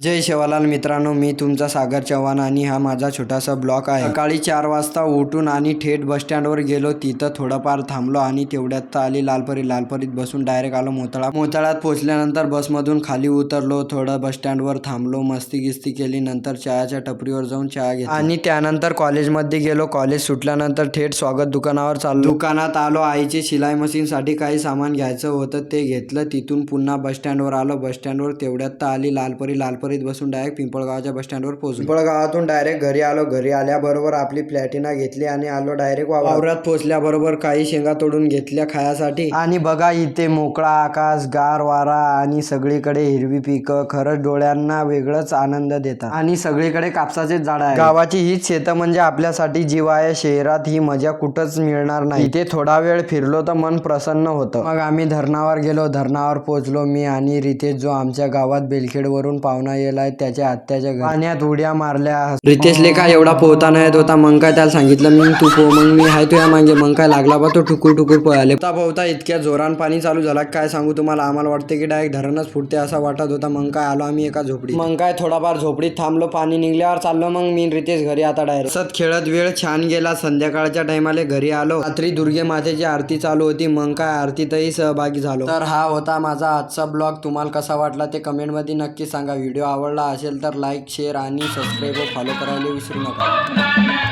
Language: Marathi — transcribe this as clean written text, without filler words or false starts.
जय शिवलाल मित्रांनो, मी तुमचा सागर चव्हाण आणि हा माझा छोटासा ब्लॉग आहे। सकाळी 4 वाजता उठून आणि थेट बस स्टँडवर गेलो। तिथं थोडंफार थांबलो आणि तेवढ्यात आली लालपरीत बसून डायरेक्ट आलो मोताळात पोहोचल्यानंतर बसमधून खाली उतरलो। थोडं बस स्टँडवर थांबलो, मस्ती गिस्ती केली। नंतर चहाच्या टपरीवर जाऊन चहा घेतला आणि त्यानंतर कॉलेजमध्ये गेलो। कॉलेज सुटल्यानंतर थेट स्वागत दुकानावर चाललो। दुकानात आलो, आईची शिलाई मशीनसाठी काही सामान घ्यायचं होतं ते घेतलं। तिथून पुन्हा बस स्टँडवर आलो। बस स्टँडवर तेवढ्यात आली लालपरीत बसून डायरेक्ट पिंपळगावच्या बस स्टँडवर पोहोचलो। पिंपळगावातून डायरेक्ट घरी आलो। घरी आल्याबरोबर आपली प्लॅटिना घेतली आणि आलो डायरेक्ट वावरात। पोहोचल्याबरोबर काही शेंगा तोडून घेतल्या खायासाठी। आणि बघा इथे मोकळा आकाश, गार वारा आणि सगळीकडे हिरवी पिकं खरंच डोळ्यांना वेगळंच आनंद देतात। आणि सगळीकडे कापसाचे झाड आहे। गावाची हीच शेतं म्हणजे आपल्यासाठी जीव आहे। शहरात ही मजा कुठंच मिळणार नाही। इथे थोडा वेळ फिरलो तर मन प्रसन्न होतं। मग आम्ही धरणावर गेलो। धरणावर पोहोचलो मी आणि रितेश, जो आमच्या गावात बेलखेड वरून पाहुणा येलाय, त्याच्या आत्याच्या घरी पाण्यात उड्या मारल्या। रितेशले काय एवढा पोहता नाही येत होता। मग काय त्याला सांगितलं मी, तू पोह, मग मी हाय तुझ्या मागे। मग काय लागला बा तो ठुकूर पळाले। पोहता इतक्या जोरान पाणी चालू झाला काय सांगू तुम्हाला। आम्हाला वाटते की डायरेक्ट धरणच फुटते असा वाटत होता। मग काय आलो आम्ही एका झोपडीत। मग काय थोडाफार झोपडीत थांबलो। पाणी निघल्यावर चाललो मग मी रितेश घरी आता डायरेक्ट। सत खेळत वेळ छान गेला। संध्याकाळच्या टायमाला घरी आलो। रात्री दुर्गे मातेची आरती चालू होती। मग काय आरतीतही सहभागी झालो। तर हा होता माझा आजचा ब्लॉग। तुम्हाला कसा वाटला ते कमेंटमध्ये नक्की सांगा। व्हिडिओ आवडला असेल तर लाईक, शेअर आणि सबस्क्राईब व फॉलो करायला विसरू नका।